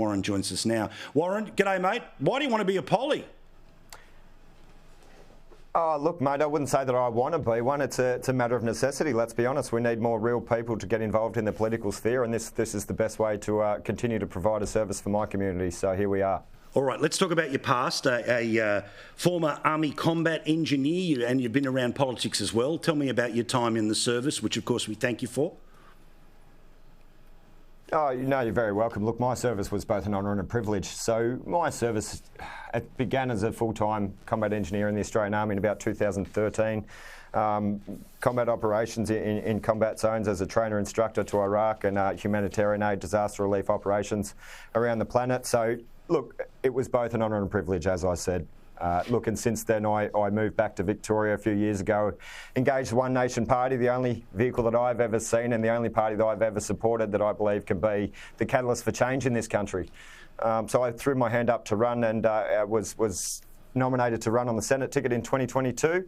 Warren joins us now. Warren, g'day, mate. Why do you want to be a poly? Oh, look, mate, I wouldn't say that I want to be one. It's a matter of necessity, let's be honest. We need more real people to get involved in the political sphere, and this is the best way to continue to provide a service for my community. So here we are. All right, let's talk about your past. A former Army combat engineer, and you've been around politics as well. Tell me about your time in the service, which, of course, we thank you for. Oh, you're very welcome. Look, my service was both an honour and a privilege. So my service, it began as a full-time combat engineer in the Australian Army in about 2013. Combat operations in combat zones as a trainer instructor to Iraq, and humanitarian aid, disaster relief operations around the planet. So, look, it was both an honour and a privilege, as I said. Look, and since then I moved back to Victoria a few years ago, engaged the One Nation Party, the only vehicle that I've ever seen and the only party that I've ever supported that I believe can be the catalyst for change in this country. So I threw my hand up to run and was nominated to run on the Senate ticket in 2022.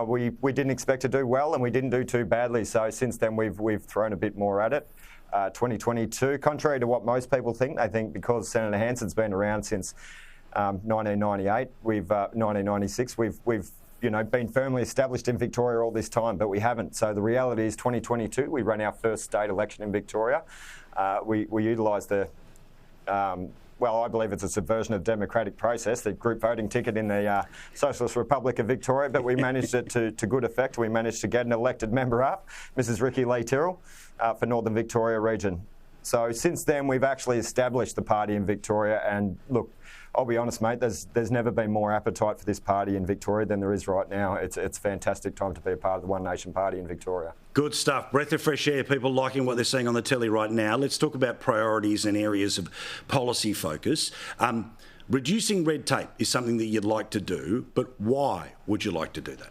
We didn't expect to do well, and we didn't do too badly. So since then we've thrown a bit more at it. 2022, contrary to what most people think, they think because Senator Hanson's been around since 1998, 1996, we've been firmly established in Victoria all this time, but we haven't. So the reality is 2022, we ran our first state election in Victoria. We utilised the, I believe it's a subversion of the democratic process, the group voting ticket in the Socialist Republic of Victoria, but we managed it to good effect. We managed to get an elected member up, Mrs. Ricky Lee-Tyrrell, for Northern Victoria region. So since then, we've actually established the party in Victoria, and look, I'll be honest, mate, there's never been more appetite for this party in Victoria than there is right now. It's a fantastic time to be a part of the One Nation Party in Victoria. Good stuff. Breath of fresh air, people liking what they're seeing on the telly right now. Let's talk about priorities and areas of policy focus. Reducing red tape is something that you'd like to do, but why would you like to do that?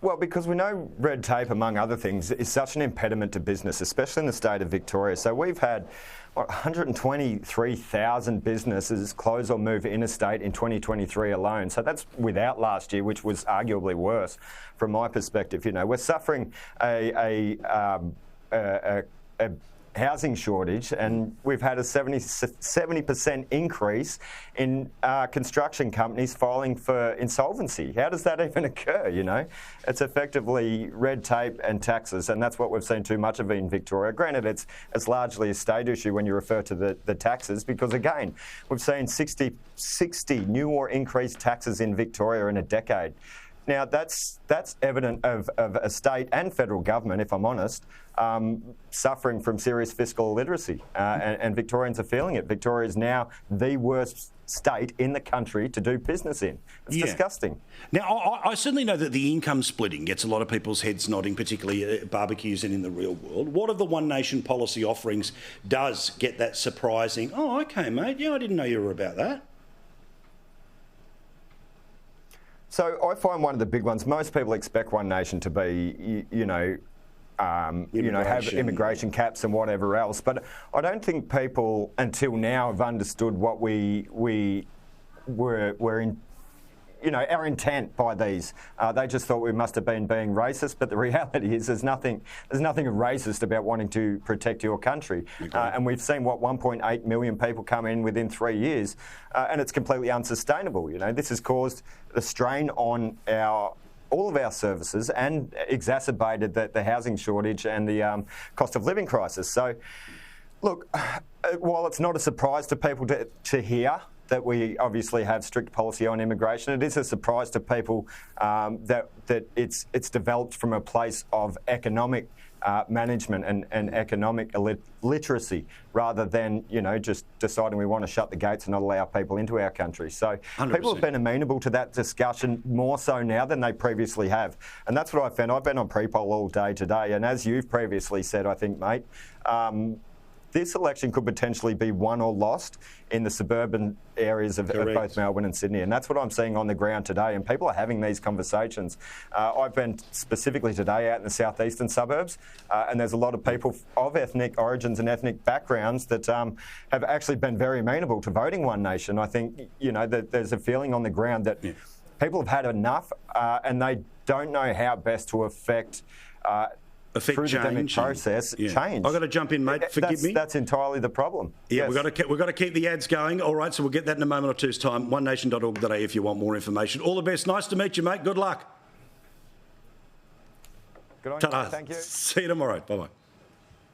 Well, because we know red tape, among other things, is such an impediment to business, especially in the state of Victoria. So we've had 123,000 businesses close or move interstate in 2023 alone. So that's without last year, which was arguably worse from my perspective. We're suffering a housing shortage, and we've had a 70% increase in construction companies filing for insolvency. How does that even occur, It's effectively red tape and taxes, and that's what we've seen too much of in Victoria. Granted, it's largely a state issue when you refer to the taxes, because, again, we've seen 60 new or increased taxes in Victoria in a decade. Now, that's evident of a state and federal government, if I'm honest, suffering from serious fiscal illiteracy, and Victorians are feeling it. Victoria is now the worst state in the country to do business in. It's disgusting. Now, I certainly know that the income splitting gets a lot of people's heads nodding, particularly at barbecues and in the real world. What of the One Nation policy offerings does get that surprising, oh, OK, mate, I didn't know you were about that? So I find one of the big ones, most people expect One Nation to be, have immigration caps and whatever else. But I don't think people until now have understood what we were in, our intent by these. They just thought we must have been being racist, but the reality is there's nothing racist about wanting to protect your country. Okay. And we've seen 1.8 million people come in within 3 years, and it's completely unsustainable. This has caused a strain on all of our services and exacerbated the housing shortage and the cost of living crisis. So, look, while it's not a surprise to people to hear that we obviously have strict policy on immigration, it is a surprise to people that it's developed from a place of economic management and economic literacy, rather than just deciding we want to shut the gates and not allow people into our country. So 100%. People have been amenable to that discussion more so now than they previously have, and that's what I found. I've been on pre-poll all day today, and as you've previously said, I think, mate, this election could potentially be won or lost in the suburban areas of both Melbourne and Sydney. And that's what I'm seeing on the ground today. And people are having these conversations. I've been specifically today out in the southeastern suburbs, and there's a lot of people of ethnic origins and ethnic backgrounds that have actually been very amenable to voting One Nation. I think, that there's a feeling on the ground that people have had enough, and they don't know how best to affect affect through the democratic change process, change. I've got to jump in, mate. Forgive me. That's entirely the problem. Yeah, yes. we've got to keep the ads going. All right, so we'll get that in a moment or two's time. onenation.org.au if you want more information. All the best. Nice to meet you, mate. Good luck. Good on you. Thank you. See you tomorrow. Bye-bye.